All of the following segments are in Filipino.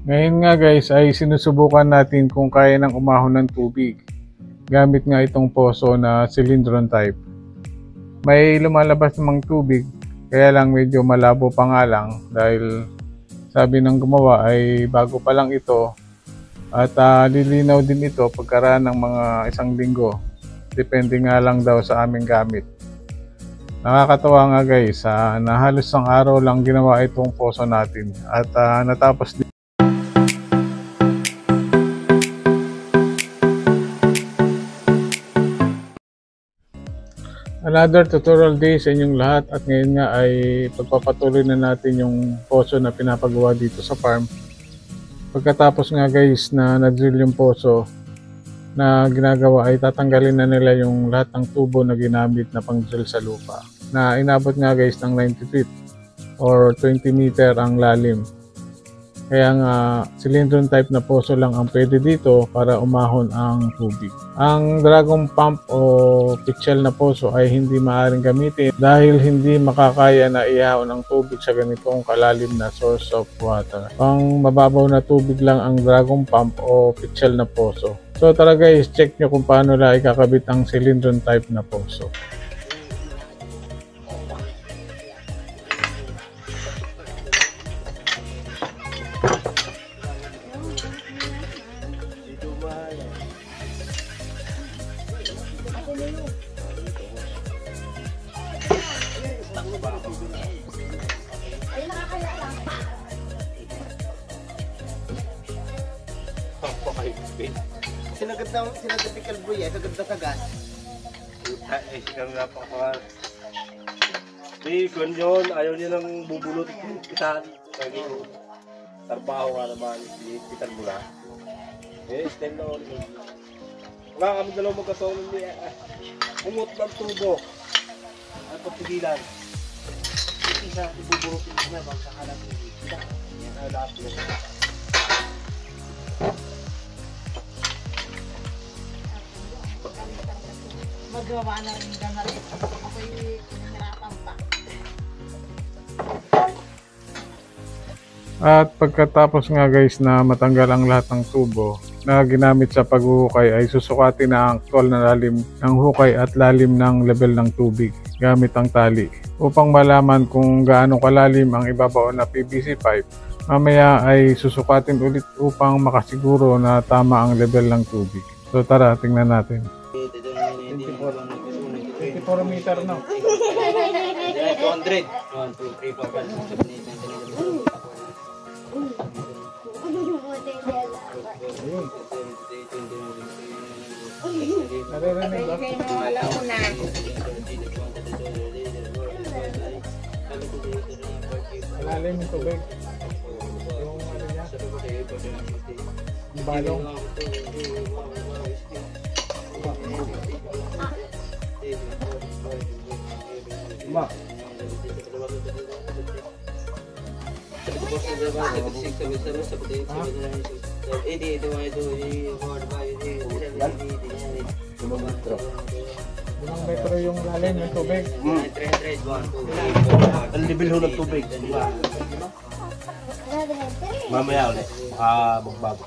Ngayon nga guys ay sinusubukan natin kung kaya ng umahon ng tubig gamit nga itong poso na cylindron type. May lumalabas namang tubig kaya lang medyo malabo pa nga lang dahil sabi ng gumawa ay bago pa lang ito at lilinaw din ito pagkaraan ng mga 1 linggo. Depende nga lang daw sa aming gamit. Nakakatawa nga guys, na halos 1 araw lang ginawa itong poso natin at natapos din. Another tutorial day sa inyong lahat at ngayon nga ay pagpapatuloy na natin yung poso na pinapagawa dito sa farm. Pagkatapos nga guys na na-drill yung poso na ginagawa ay tatanggalin na nila yung lahat ng tubo na ginamit na pang-drill sa lupa. Na inabot nga guys ng 90 feet or 20 meter ang lalim. Kaya nga cylindron type na poso lang ang pwede dito para umahon ang tubig. Ang dragon pump o pichel na poso ay hindi maaaring gamitin dahil hindi makakaya na ihahon ang tubig sa ganitong kalalim na source of water. Pang mababaw na tubig lang ang dragon pump o pichel na poso. So tara guys, check nyo kung paano na ikakabit ang cylindron type na poso. Sinagad ni Calboy eh, kagad na kagas. Puta eh, sigang napakahal. Di, kung yun, ayaw niya nang bubulot kita. Kaya trabaho nga naman, pitan mo na. Eh, stand na ulit. Wala kami dalaw magkasawang niya. Umot ng tubo. At pagpigilan. Isa, ibuburutin niya, magkakalang kita. Yan ang lahat niya. Magawa na rin ganali. Ako'y pinahirapan pa. At pagkatapos nga guys na matanggal ang lahat ng tubo na ginamit sa paghuhukay ay susukatin na ang actual na lalim ng hukay at lalim ng level ng tubig gamit ang tali upang malaman kung gaano kalalim ang ibabaw na PVC pipe. Mamaya ay susukatin ulit upang makasiguro na tama ang level ng tubig. So tara, tingnan natin. 24 meter no? 200. 1, 2, 3, 4, 5, 6, 7, 8, 9, 10, 11. Naririnig ba? Wala ko na. Malalim yung tubig. Yung ano niya? Yung balong. Ma. Ilang metro yung lalim yung tubig? Ang level ho ng tubig. Mamaya ulit. Magbago.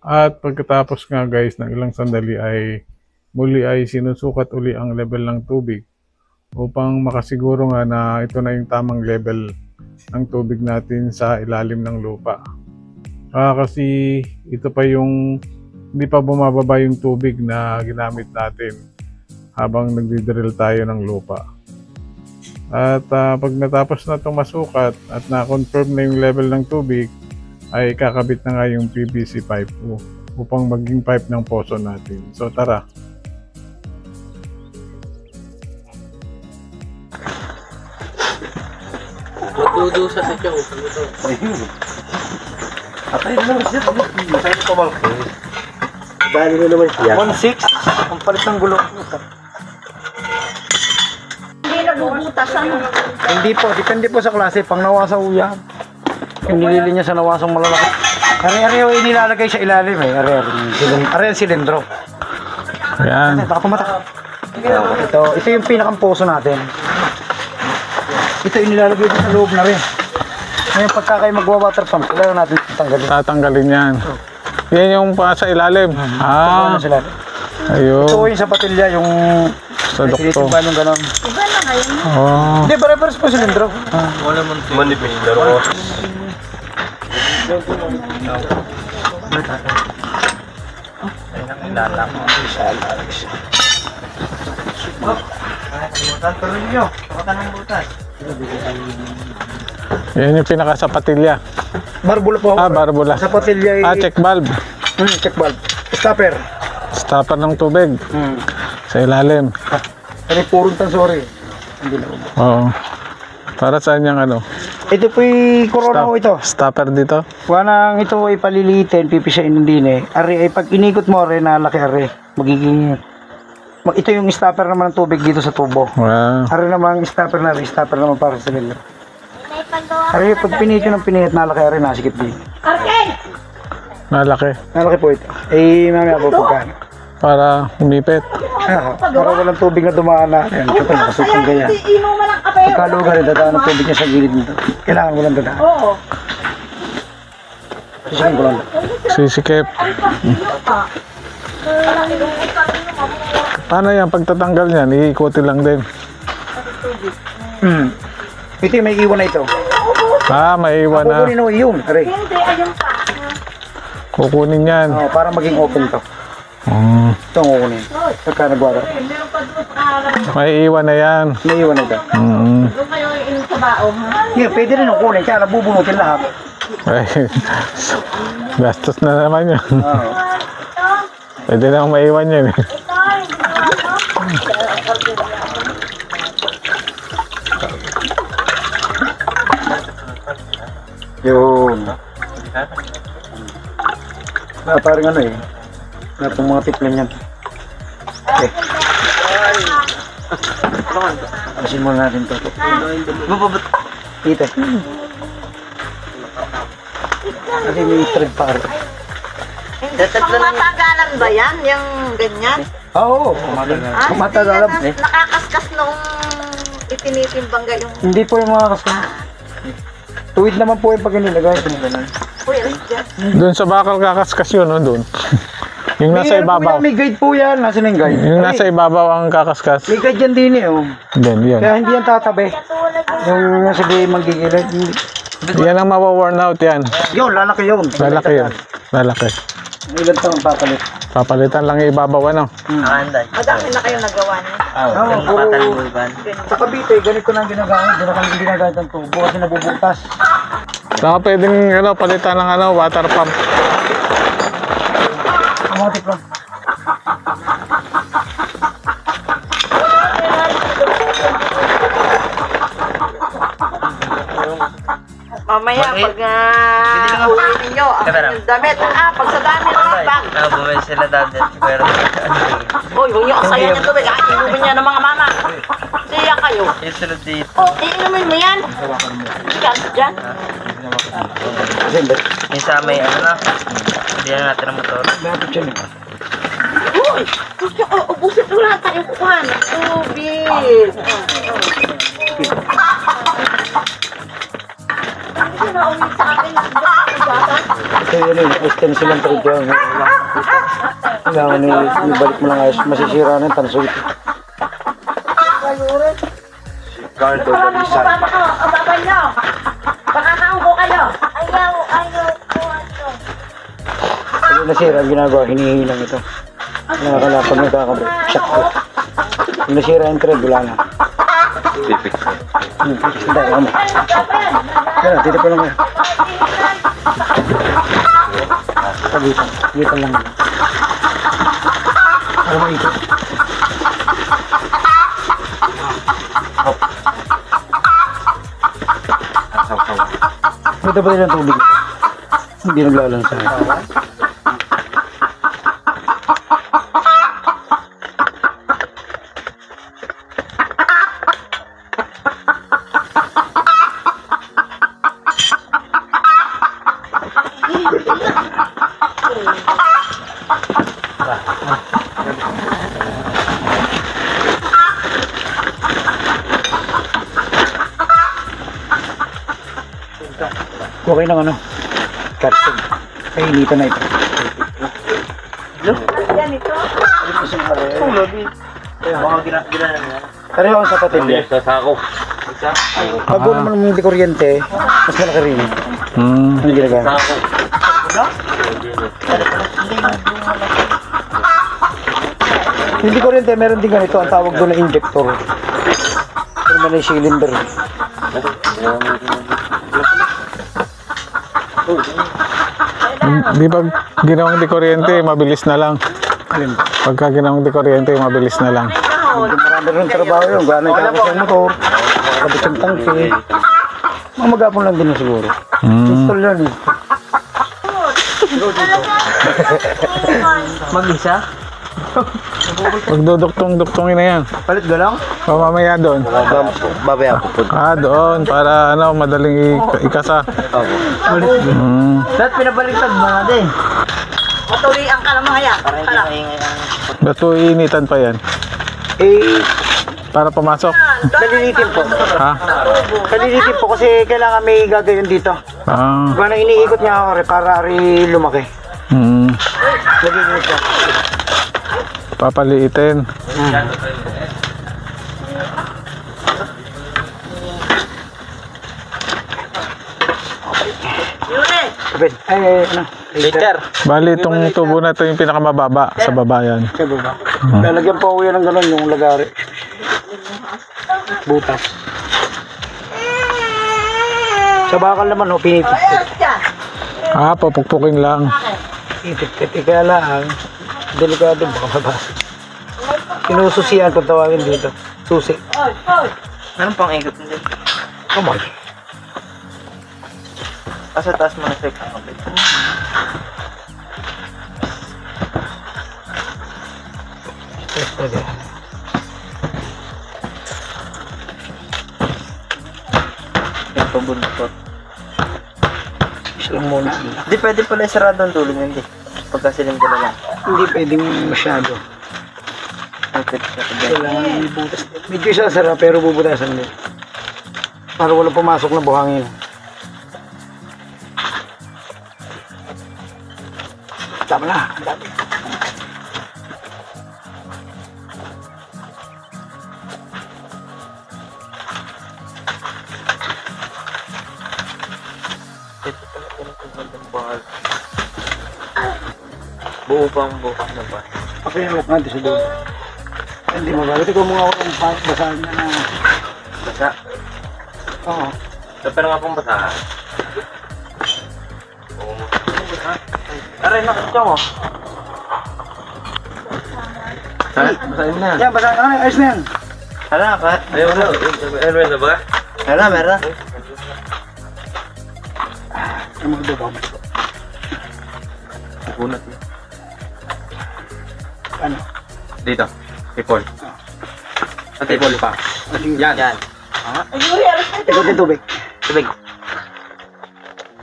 At pagkatapos nga guys ng ilang sandali ay muli ay sinusukat uli ang level ng tubig upang makasiguro nga na ito na yung tamang level ng tubig natin sa ilalim ng lupa. Kasi ito pa yung hindi pa bumababa yung tubig na ginamit natin habang nagdi-drill tayo ng lupa. At pag natapos na itong masukat at na-confirm na yung level ng tubig, ay kakabit na nga yung PVC pipe upang maging pipe ng poso natin. So tara. Magdudusa sa tiyaw. Atay na naman siya. Saan ito bang? Dali na naman siya. 1.6. Ang palit ng gulong. Hindi nabubutasan. Hindi po. Depende po sa klase. Pang nawasa uya. Yung nilili niya sa nawasang malalaki. Ari-ari yung inilalagay sa ilalim eh. Ari-ari ang silindro. Ayan. Baka pumatak. Ito yung pinakang poso natin. Ito yung nilalagay dito sa loob na rin. Ngayon pagka kayo magwa-water pump, kailangan natin tanggalin. Tatanggalin yan. Yan yung pa sa ilalim. Ano sila? Ayun. Ito yung sa patilya, yung Sa doktor. tinitimba yung gano'n. Iba na ngayon. Oh. Hindi, pare-pares po silindro. Manipis, pero Yan yung pinaka sa patilya. Barbula po. Barbula. Sa patilya Check valve. check valve. Stopper. Stopper ng tubig. Sa ilalim. Ano purong tansori. Hindi na ubo. Oo. Para saan yung ano? Ito po yung corona ko ito. Stopper dito. Wanang ito ay palilitin, pipisain din eh. Ari ay pag inikot mo rin na laki ari. Magiging ito yung stopper naman ng tubig dito sa tubo. Wow. Ari naman stopper na rin, stopper naman para sa silindro. Ari pag pinito ng pinihit na laki ari nasikip din. Malaki. Nalaki po ito. Eh mamaya po pagkano. Para umipit. Para walang tubig na dumaan na. Ayan, ito pa nakasukong ganyan. Inuman ng kape. Pagkaluga rin, dadaan ng tubig niya sa gilid nito. Kailangan walang dadaan. Oo. Sisikin ko lang. Sisikip. Paano yan? Pagtatanggal niyan, iikutin lang din. Ito yung may iwan na ito. May iwan na. Kukunin mo yun. Aray. Hindi, ayun pa. Kukunin yan. Para maging open to. Ito ang kukunin. Pagka nagwara. Meron pa doon sa kaharap. May iwan na yan. May iwan na ito. Doon kayo inumin sa baong, ha? Ngayon, pwede rin ang kunin. Kaya nabubunutin lahat. Ay, gastos na naman yun. Oo. Pwede na maiwan yan. Yun. Parang ano eh. Itong mga tiplan yan. Okay. Asin muna natin ito. Dito. Kasi may thread pa rin. Matagalan ba yan? Yung ganyan? Oo. Matagalan. Nakakaskas nung itinitimbang yung... Hindi po yung mga kasama. Tuwid naman po yung pag inilagay. Uy, alas dyan. Doon sa bakal kakaskas yun, no? Doon. Yung nasa ibabaw. May guide po yan. Nasaan yung guide? Yung nasa ibabaw ang kakaskas. May guide yan din eh. Oh. Doon, yan. Kaya hindi yan tatabi. Yung sabi magigilid. Yan ang mawa-worn out yan. Yun, lalaki yun. Lalaki yun. Lalaki. Ilan taong papalit? Papalitan lang yung ibabaw, ano? Madami na kayo nagawa niya. Oo, puro. Sa Cavite, ganito na ang ginagamit. Ganito ang ginagamit ng tubo kasi nabubutas. Saka pwedeng ano, palitan ng ano, water pump. Automatic lang. Mamaya, pag uwi ninyo, ang damit, pag sa dami ng bag. Bumili sila dati, pero Uy, huwag niyo kasayan niya tubig, inumin niya ng mga mama. Siya kayo. yung sunod dito. Inumin mo yan. Yan, dyan. Kasi hindi. Yung sa may ano na, hindi na natin ang motor. Lapit siya nito. Uy, ubusin ko lahat tayo kukuha ng tubig. Hindi na uwi sa akin. Ito yun eh, extension lang tayo dyan. Kailangan ibalik mo lang ayos. Masisira na yung tanso ito. Gardo, balisan. Babay nyo. Pakakaupo kayo. Ayaw po ito. Pag nasira ang ginagawa, hinihilang ito. Nakakalapag na kakabit. Shock ko. Pag nasira yung thread, wala na. Tipik. Hindi, kamo. Kaya, dito pa lang kayo. Pagitan. Pagitan lang. Para maikot. Ito ba rin ang tubig? Hindi naglalan sa akin. Okay ng ano? Karton. Kainitan na ito. Yan ito. Pareho ang sa patilya. Sa sako. Pag naman hindi kuryente, mas malaki rin. Ano ginagawa? Hindi kuryente, meron din ganito. Ang tawag doon na injector. Pero man yung cylinder. Di ba ginawang di kuryente, mabilis na lang. Alin? Pagka ginawang di kuryente, mabilis na lang. Marami rin trabaho yun. Gano'y kakos yung motor. Kabit yung tangke. Mamagapon lang din siguro. Install yan eh. Mag-isa? Magduduktong-duktongin na yan. Palit galang? O mamaya doon. Babaya po. Doon. Para ano, madaling ikasa. Lahat pinabaliktad mo natin. Matuloy ang kalamahaya. Para hindi maingay ang... Ba't po iinitan pa yan? Eh, Para pumasok? kalilitin po. Ha? Kalilitin po kasi kailangan may gagayon dito. Gano'ng iniikot niya ako para lumaki. Nagiging siya. Papaliitin. Yun Ano? Later. Bali, itong tubo na ito yung pinakamababa sa baba yan. Sa baba. Lalagyan po ko yan ng gano'n yung lagari. Butas. Sa bakal naman, pinipit. Papukpukin lang. Pinipit. Kaya lang, delikado baka mabasa. Sinususihan kung tawagin dito. Susi. Meron pang ikot din. Kamay. Asa taas mo na check ang kapit. Yung pabuntot. Isang muna. Hindi pwede pala isarado ang dulo hindi. Pagkasilim ko na lang. Hindi pwedeng masyado. Okay, Kailangan may butas. Medyo isasara pero bubutasan din. Para walang pumasok na buhangin. Tama na. Ang dami. Buo pa ang bukas na ba? Ako yung hawak natin sa doon. Hindi mabalit. Ikaw mga ako ng basahan niya na. Basa. Oo. Pero nga pong basa. Aray, nakita mo. Ha? Basahin na. Yan, basahan. Ano, ayos na yan. Hala, kat. Ayun na. Ayun na ba? Hala, meron. Ang mga doon. Bunot yun. Ano? Dito. Tipol. Ang tipol pa. Yan. Yan. Ay, Yuri, alas na ito. Ikot yung tubig. Tubig.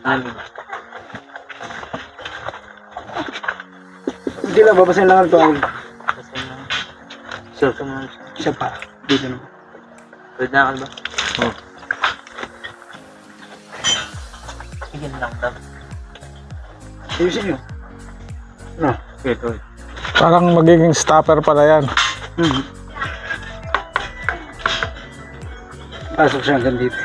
Amin. Hindi lang, babasahin lang ang tuwag. Sure ka naman siya. Isa pa. Dito naman. Pwede na ka ba? Oo. Yan lang daw. Ayusin nyo. Ano? Ito. Parang magiging stopper pala yan. Pasok siya hanggang dito.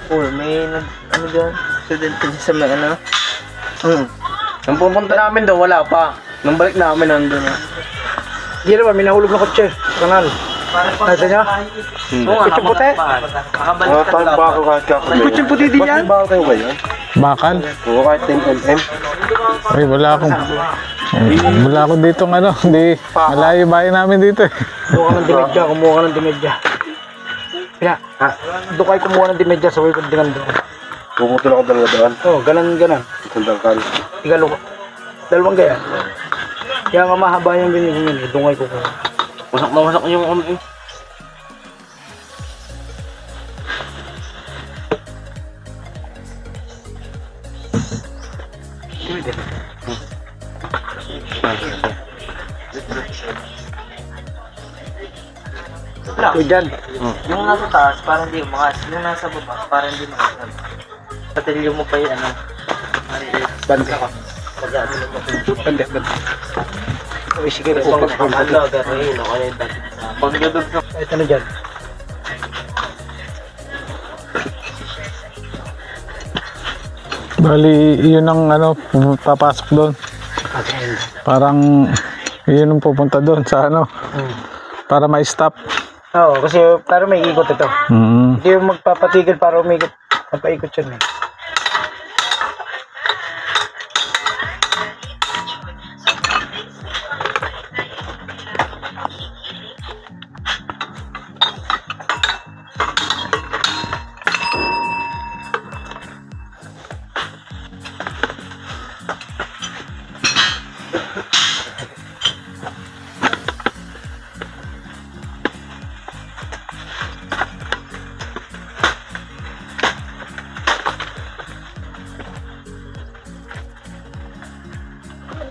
May ano dyan? Student din sa mga ano? Nung pumunta namin doon, wala pa. Nung balik namin, nandun na. Hindi naman, may nahulog na kotse. Kanal. Nasa niya? Kutsyung puti? Makabalik ka lang. May kutsyung puti din yan? Bakal kayo ba yun? Bakal? Oo, kahit 10 mm. Ay, wala akong dito ano. Hindi, malayo bahay namin dito eh. Kumuha ka ng dimedya, kumuha ka ng dimedya. Kaya, doon kayo kumuha ng dimedya sa wikod dengan doon. Pumutol ako dalawa doon. Oo, ganan. Isang tangkal. Dalawang gaya. Kaya nga mahaba yung ganyan yun. Doon kayo kukuha. Wasak na wasak yung ano eh. Ito dyan. Yung nasa taas, parang hindi umangas. Yung nasa baba, parang hindi umangas. Patilyo mo pa yung ano. Bande. Bande. Uy, sige. Upak. Pag gadog ka. Kahit ano dyan. Bali, yun ang ano, papasok doon. Parang, yun ang pupunta doon sa ano, para ma-stop. Oo, kasi para may ikot ito. Hindi yung magpapatigil para umikot. Napaikot yun eh.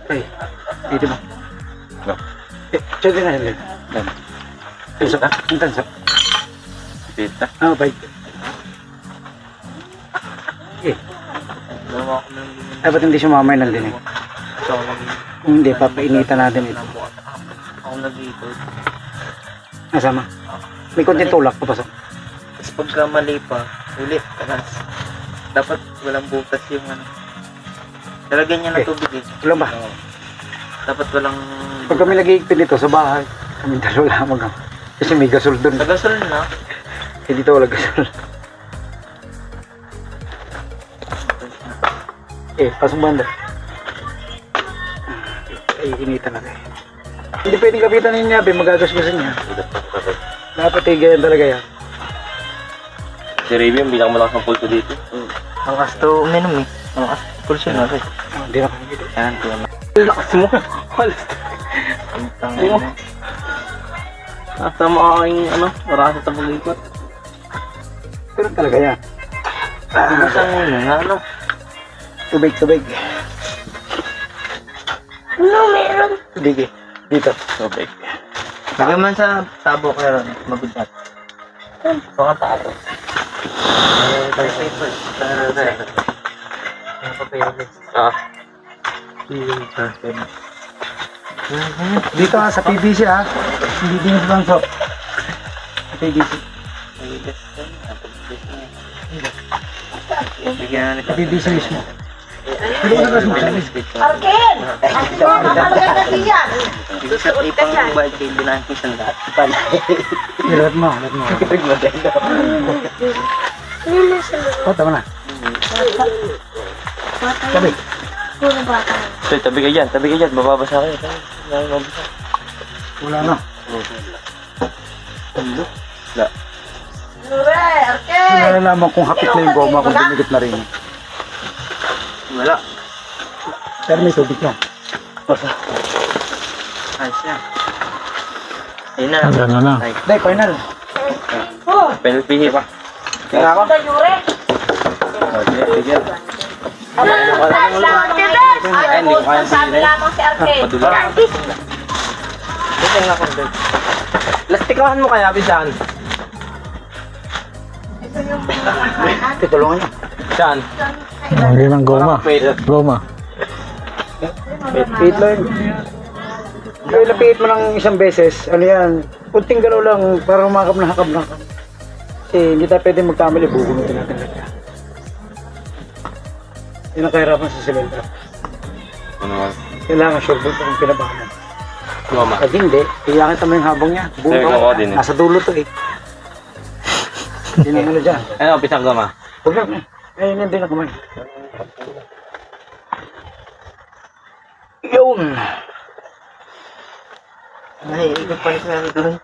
Ay, dito mo. No. Diyan din na yun. Tansa ka? Ang tansa. Pita. Oo, bait. Eh, Dalawa ako ng dapat hindi sumamay ng dinig. So, Kung hindi, papainitan natin ito. ako nag-ikot. Nasama. May konting tulak, papasok. Tapos pagka mali pa, ulit, takas. Dapat walang butas yung ano. Talagyan niya ng Okay. tubig eh. Tulang ba? Oo. Dapat walang... Pag kami nag-iigpit dito sa bahay, kami dalawa lamang. Kasi may gasol dun. Nagasol na. Eh, dito wala gasol. Eh, pasok banda. Ay, initan natin. Hindi pwedeng kapitan ninyo, magagasgasan niya. Dapat tigayan talaga yan. Si Raby, yung bilang malakas ng pulso dito. Ang asto uminom eh. Ang asto pulso na rin. Oh, hindi na kami dito. Yan, tuwa na. Lakas mo. Ang tangin na. Asa mo aking ano, marasa sa pag-ikot. Pero talaga yan. Masang muna nga ano. Tubig, tubig. Ano meron? Tubig eh. Dito. Tubig. Lagyan man sa tabo kayo ron. Mabigat. Baka tabo. Dito ha, sa PVC ha. Hindi din sa bangso. Sa PVC. Sa PVC mismo. Hindi ko nakas mo sabi. Arkin! Ang mga kasi yan. Sa ipang bike din binangkis ang lahat. Ilat mo, ilat mo. Oh, tama na. Sabi. Puro bata. So, tabi ka dyan, mababasa kayo. Wala na. Wala. Nure, Arkin! Nalalaman kung hapit na yung goma kung dumikit na rin. Wala. Pero may tubig na. Ayos yan. Ayun na. Ano na. Ay, Day, final. Oh, Penalty hit. Kaya ako. ito Nure. Ano lang, Arkin, bes? Ano mo, sabi lamang si Arkin. Arkin. Lastikahan mo kaya, Bisan? Tutulungan niyo. Saan? Lagi ng goma. Goma. Pihit mo yun. Kaya napihit mo ng isang beses, ano yan, kunting galaw lang para humakap na hakap na. Kasi hindi tayo pwede magkamali, bubunutin natin lahat. Yan ang kahirapan sa semento. Ano nga? Kailangan sure bolt kung pinabahan mo. Mama. Pag hindi, iyakin tama yung habang niya. Sabi ko ako din eh. Nasa dulo to eh. Yun ang ano dyan. Ano, pisang gama? Huwag lang. Ayun yan din ako man. Yun! ay, ikot pa rin sa doon.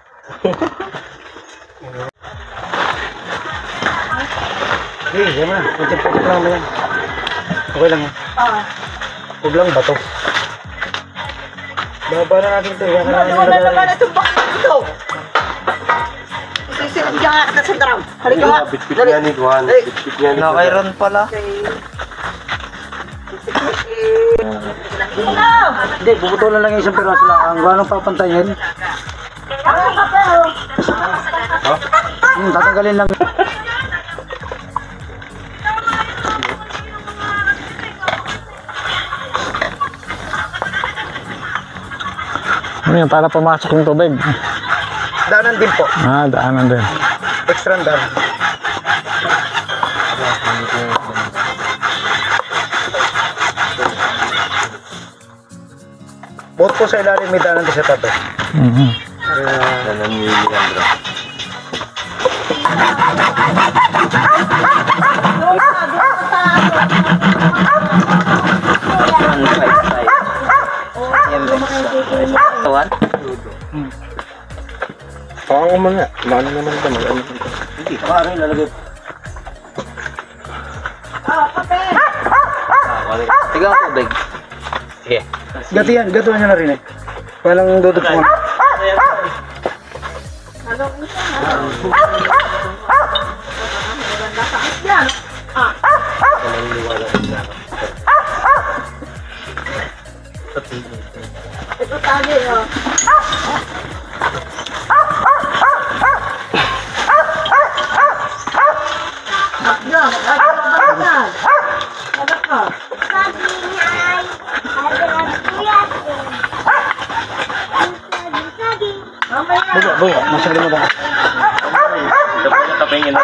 Hey, yan na. Putik-putik lang na yan. Okay lang yan. Huwag lang bato. Baba na natin ito. Ano na naman itong bakit ito? Isisilip niya nga kita sa drum. Halika nga. Bitbit niya ni Juan. Bitbit niya ni Nakairon pala. Hindi, bubutulan lang yung isang piraso lang. Ang ganong papantayin. Tatanggalin lang. Ano yan, para pumasok yung tubig. Daanan din po. Daanan din. Extra daanan. Bukod po sa ilalim, may daanan din sa tabi. Pakang mo nga. Mano naman ito. Hindi, parang ilalagay. Tigang tubig. Sige. Gatuan nyo na rin eh. Walang dudugtungan. Ito tali, oh. Buka, masali mo ba? Dapat na kapingin na.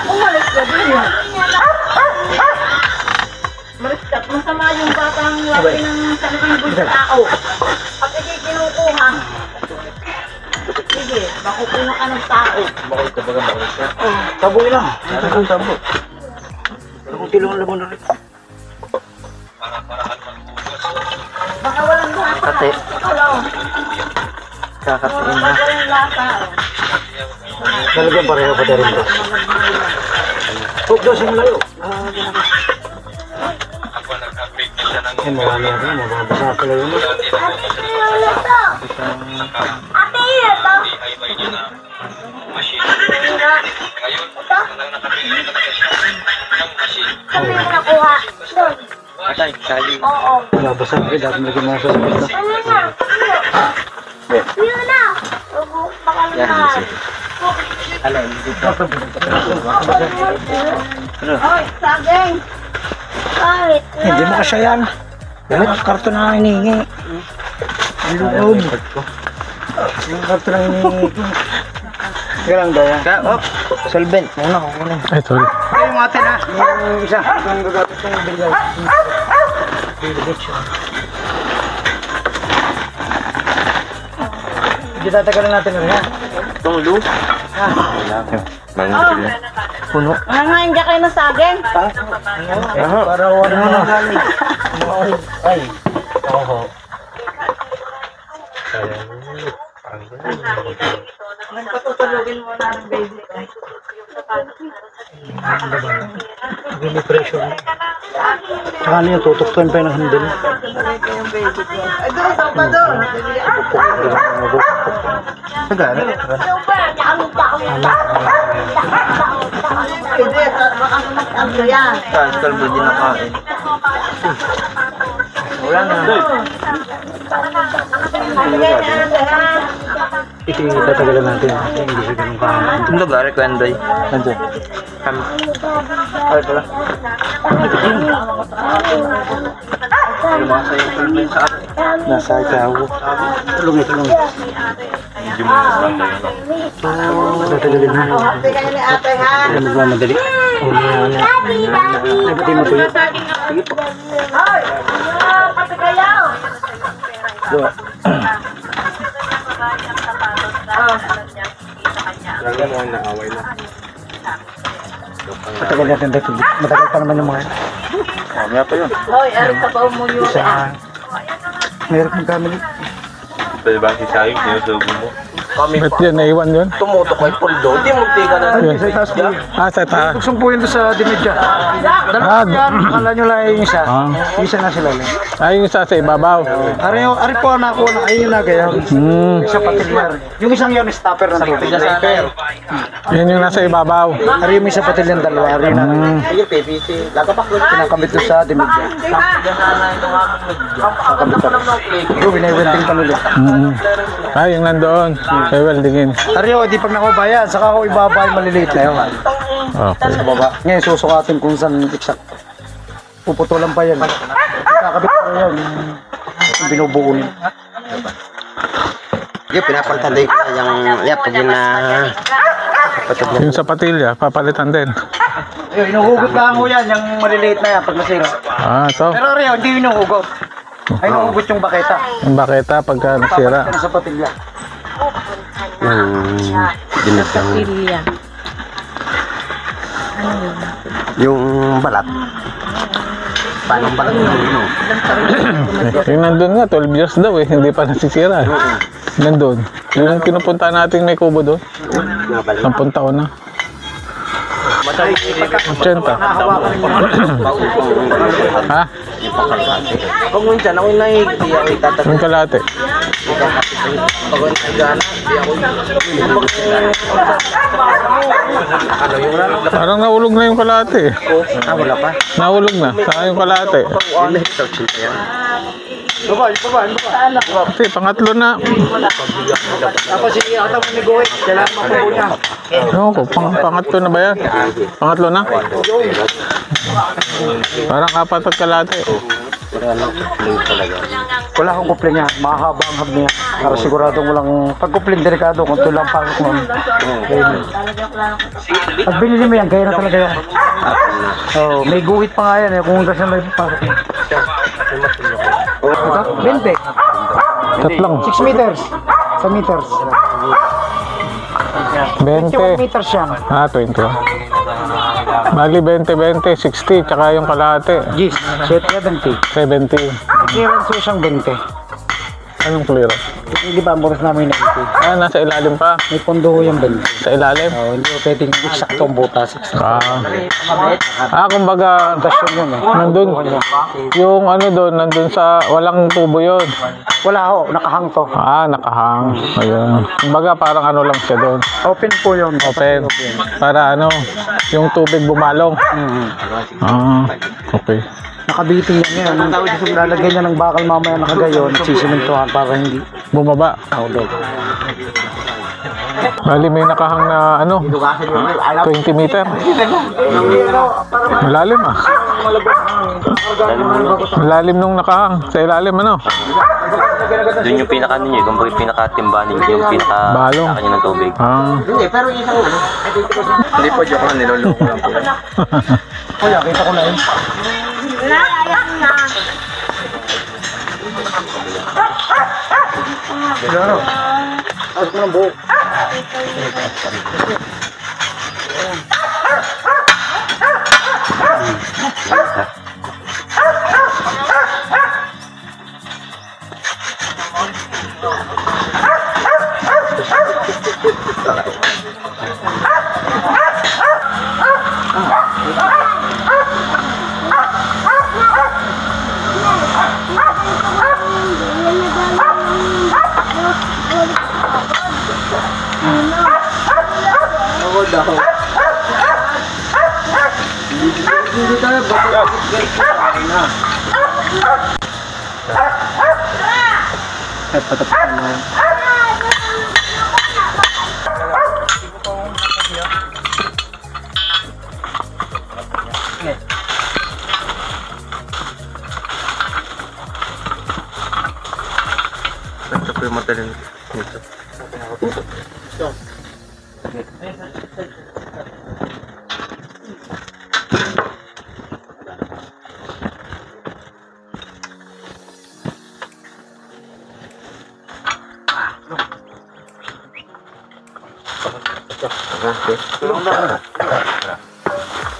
Umalis ka din. Mariskat, masama yung batang laki ng sanibibol sa tao. Pag kinukuha. Sige, makukuha ka ng tao. Bakit ka baga bakit ka? Tabuin lang. Tabo. Kung tilong labon na rin. Baka walang lasa. Kate. Wala. Kakatiin na. Walang lasa. Lalagyan pareho pa rin ito. Huwag daw siyang layo. Eh, marami ako. Mababasa pala yun. Ate, ito. Kami yung nakuha. Doon. Atay, kali. Oo. Mababasa rin. Dapat may mga sa labas na. Ano na? Yun na. Baka Yan, naman. sige. Alay, dito. Hoy, saging. Kahit na. Hindi mo kasya yan. Dahil karton na hinihingi. Ang loob. Yung karton na hinihingi ko. Galang daw yan. Solvent. Muna ko kunin. Ay, sorry. Ay, yung ate na. Yung isa. Yung gagapit ng bilay. Hindi tatagalan natin rin ha. Itong loop. Puno. Nangain ka kayo ng saging? Para wala na. Ay. Oo. Nagpatutulogin mo na ng baby ko. Hindi may pressure. Tsaka ano yung tutuktuin pa yung handle. Yung baby ko. Ay, doon, saan pa doon? Nagana. Hindi, baka mag-ano yan. Cancel mo din ang kain. Wala na. Ito yung tatagalan natin. Hindi siya ganun kahaman. Itong lugar, Kwendoy. Nandiyan. Ay, pala. Lumasa yung solvent sa atin. Nasa ikaw. Tulungit. Tatagalin mo. Hati kayo ni ate, ha? Hindi magmamadali. Ay, pati mo tuyo. Hoy! Hati kayo! Lagyan mo ang naaway na. Matagal natin dito. Matagal pa naman yung mga Mamaya pa yun. Hoy, arin ka pa umuyo. isa. Mayroon kong kamili. Pwede ba sisayong sinusubo mo? Kami Ba't yan, naiwan yun? tumutok kay Puldo. Di mo tiga na. Ay, sa itaas po. Sa taas. Gusto po yun doon sa Dimedya. Dalawa yan. Akala nyo lang yung isa. Isa na sila lang. Yung isa sa ibabaw. Ari po na ako. Ayun na gaya. Isa patilyar. Yung isang yun, stopper na tubig. Yan yung nasa ibabaw. Ari yung isa patilyar dalawa. Ari na. Ayun, PVC. Lagapak ko. Kinakabit doon sa Dimedya. Nakabit pa rin. Yung binay-welding pa nila. Yung nandoon. Kaya weldingin. Ari di pag nakubayan, saka ako ibabay maliliit na yun. Okay. Sa baba. Ngayon susukatin kung saan exact. Puputulan pa yan. Kakabit pa rin yun. binubuo nila. Yung pinapalitan din ko yung pag yun na Yung sa patilya, papalitan din. Ayun, inuhugot lang ho yan, yung maliliit na yan pag nasira. Ah, ito. Pero rin, hindi inuhugot. Ay, inuhugot yung baketa. Yung baketa pagka nasira. Papalitan na sa patilya. Pilya. yung balat. Paano ang balat mo? Yung nandun nga, 12 years daw eh, hindi pa nasisira. Nandun. Yung pinupunta natin may kubo doon. 10 taon na. 80. Ha? Kung minsan ako hindi ako itatanong. Yung kalate. Pag ako nagana, hindi ako Parang naulog na yung kalate eh. wala pa. Naulog na. Saan yung kalate? Kasi pangatlo na. Tapos si ata mo nag-uwi, kailangan makubo niya. Ewan ko, pangatlo na ba yan? Pangatlo na? Parang 4 at kalate. Wala akong kupling niya, mahaba ang hab niya. Para siguradong walang pagkupling delikado kung tulang pang mo. Pag binili mo yan, kaya na talaga yan. Oh, may guhit pa nga yan eh, kung hanggang may pasok mo. Ito, 20. Tatlong. 6 meters. Sa meters. 20. Meters yan. Ah, 20. Bali 20, 60, tsaka yung kalate. Yes, 70. 70. Clearance ko siyang 20. Anong clearance? Hindi ba ang buras namin na 80? Ah, nasa ilalim pa. May pondo ho yung 20. Sa ilalim? Oh, hindi ko pwedeng eksaktong butas. Kumbaga, Tasyon yun eh. nandun, yung ano doon, nandun sa, walang tubo yun. Wala ho, nakahang to. Ah, nakahang. Ayun. Kumbaga, parang ano lang siya doon. Open po yun. Open. Para ano, yung tubig bumalong. Ah, okay. Nakabiting yan yan. Lalagyan niya ng bakal mamaya nakagayon. Sisimentohan para hindi. Bumaba. Bali, may nakahang na ano, 20 meter. Malalim ah. Malalim nung nakahang. Sa ilalim ano? Doon yung pinaka ninyo, kung bakit pinaka-timba ninyo, yung Balong. pinaka-saka nyo ng tubig. Ah. Hindi po, joke lang, niloloko lang po. Kuya, kita ko na yun. Claro. Tapos mo ng buhok. Ito po yung madaling nito.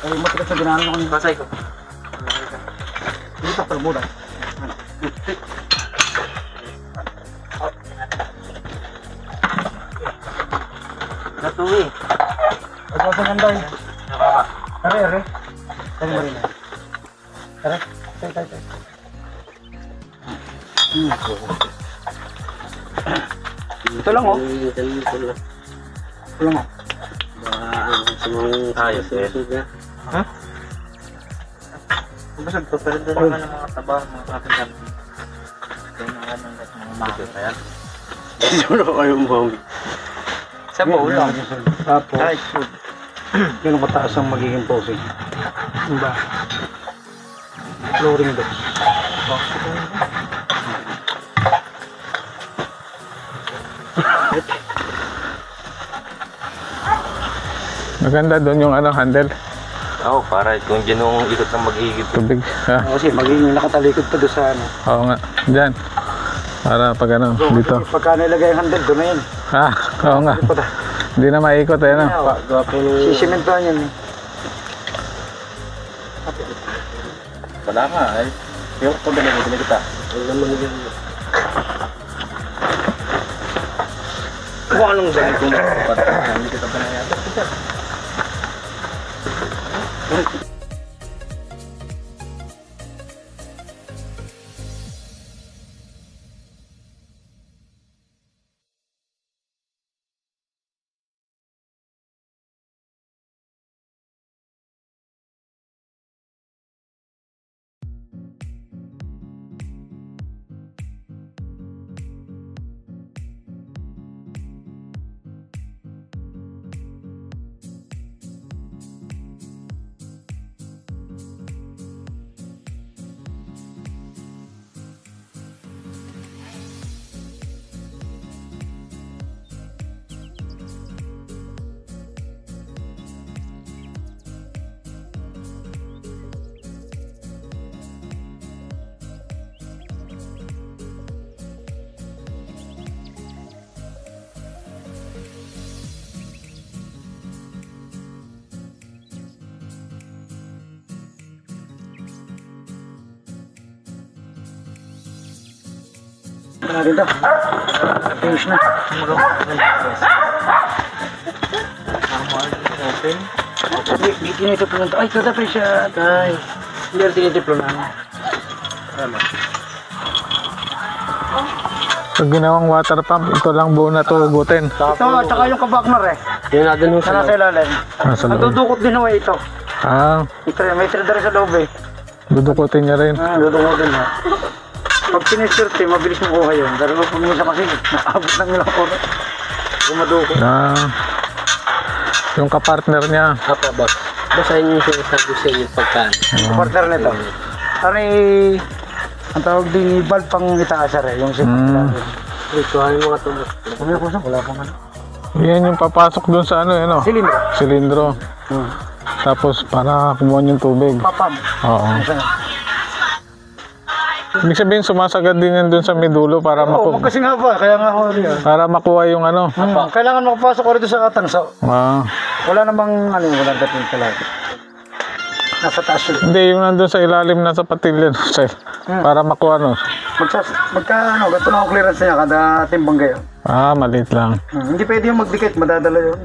Ay, matigas na ginano ko nito. Pasay ko. Hindi pa palmuda. Natuwi. Pagkasan yan daw. Are, are. Tari mo rin. Tara. Tay. Ito lang oh. Ito lang oh. Ayos eh. Basag to, pero doon naman ng mga taba, mga kapit-kapit. Doon naman ng mga mga. Sino kayo mo? Sa bowl lang. Tapos, Ay, shoot. ganun kataas ang magiging posing. Ano ba? Flooring doon. Maganda doon yung ano, handle. Oo, para kung dyan yung ikot ng mag-iigib. Tubig. Ha? Kasi magiging nakatalikod pa doon sa ano. Oo nga. Diyan. Para pag ano, dito. Pagka nilagay yung handle, doon na yun. Ah, oo nga. Hindi na maikot eh, no? Sisimentohan yan eh. Wala nga eh. Yung kung dali kita. Wala naman yun. Kung anong dahil kung hindi kita pa na yata. Dito. Finish na. Hindi tinitiplo na ito. Ay, ito na siya. Ay, hindi rin tinitiplo na. Pag ginawang water pump, ito lang buo na to hugutin. Ito, at saka yung kabakner eh. Yung natin yung Sana sa ilalim. Nasa loob. Nadudukot din naman ito. Ah, May trader sa loob eh. dudukutin niya rin. Dudukot din ha. Pag sinisirte, mabilis yung kuha yun. Pero pag minsan kasi, naabot ng ilang oras. Gumadukot. Ah, yung kapartner niya. Apa, boss. Basahin yung sinasabi sa inyo pagkaan. Partner nito. Ano ang tawag din valve pang itaasar eh. Yung Ito, ano yung mga tumos? Wala pang ano. Yan yung papasok dun sa ano, ano? Silindro. Silindro. Tapos para kumuha yung tubig. Papam. Oo. Ibig sabihin sumasagad din yan dun sa medulo para Oo, kasi nga ba, kaya nga ako rin. para makuha yung ano. Kailangan makapasok ko rito sa katang. So, Ah. wala namang ano, wala dating talaga. Nasa taas yun. Hindi, yung nandun sa ilalim na sa patilya no, sir. Para makuha no. Gato na ang clearance niya kada timbang gayon. Ah, maliit lang. Hindi pwede yung magdikit, madadala yun.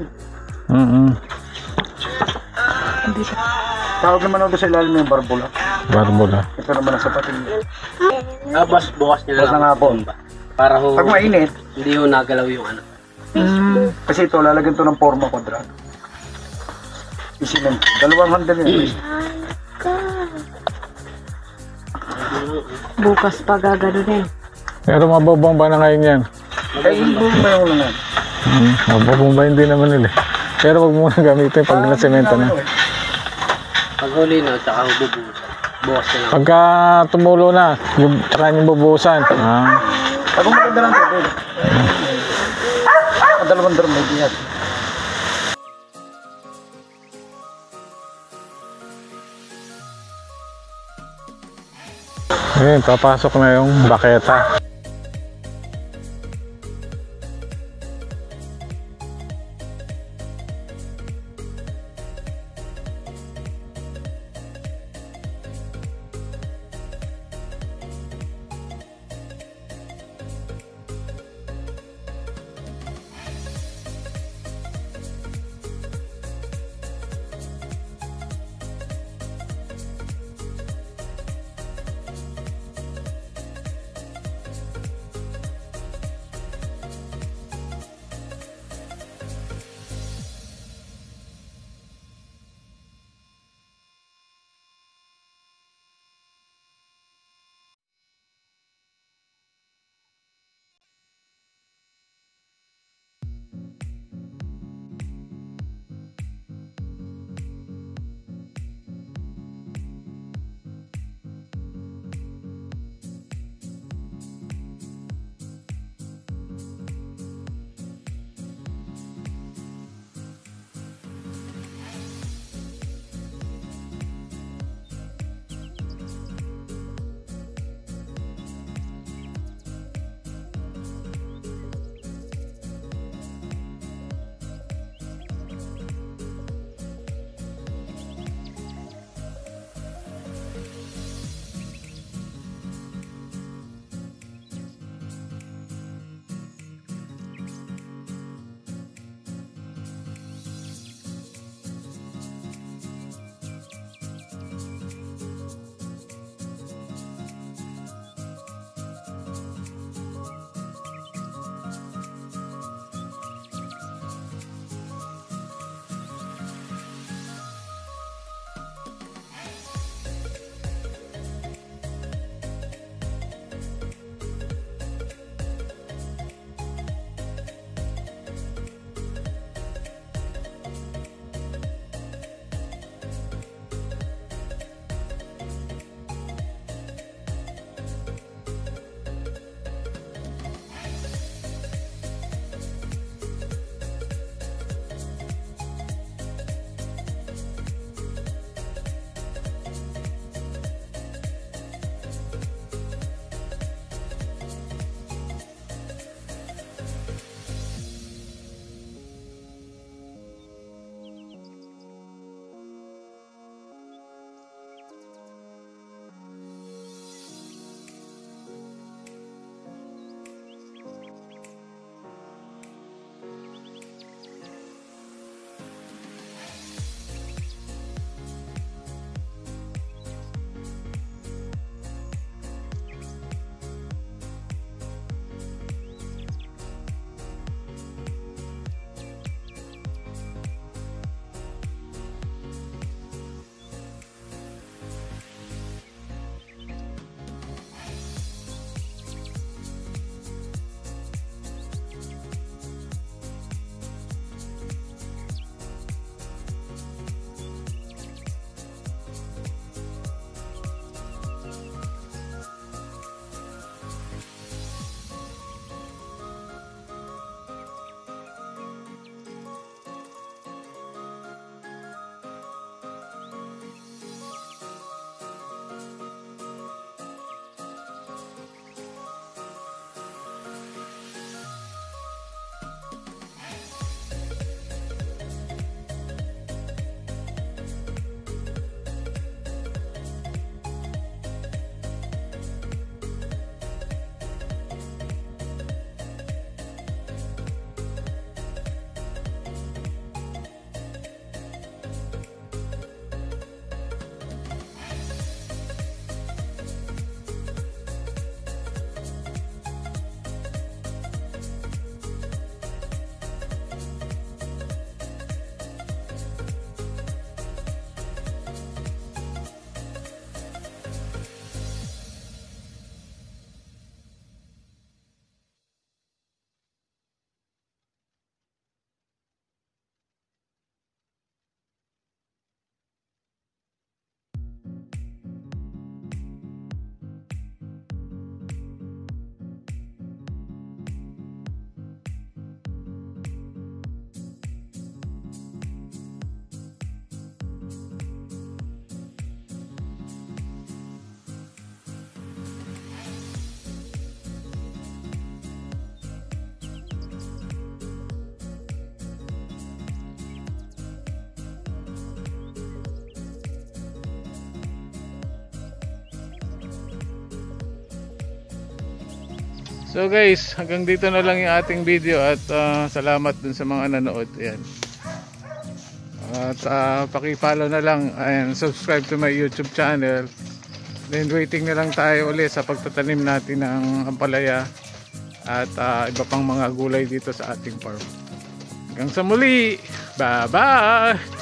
Tawag naman ako sa ilalim yung barbula. Barbula. Ito naman ang sapatin niya. Boss, bukas nila Bukas na nga po. Para ho, Pag mainit, hindi ho nagalaw yung ano. kasi ito, lalagyan ito ng forma kwadrado. Isinent. Dalawang handle yun. Bukas pa gaganunin. Pero mababomba na ngayon yan. Ay, ba yung lang yan? Mababomba hindi naman nila. Pero wag muna gamitin pag nasemento na. Pag huli na, tsaka ho bubuhusan. Bukas na lang. Pagka tumulo na, yung tsaka yung bubuhusan. Ah. Pag maganda lang ito, dalawang drum may diyan. Ayun, papasok na yung baketa. So guys, hanggang dito na lang yung ating video at salamat dun sa mga nanood. Ayan. At paki-follow na lang and subscribe to my YouTube channel. Then waiting na lang tayo ulit sa pagtatanim natin ng ampalaya at iba pang mga gulay dito sa ating farm. Hanggang sa muli. Bye bye.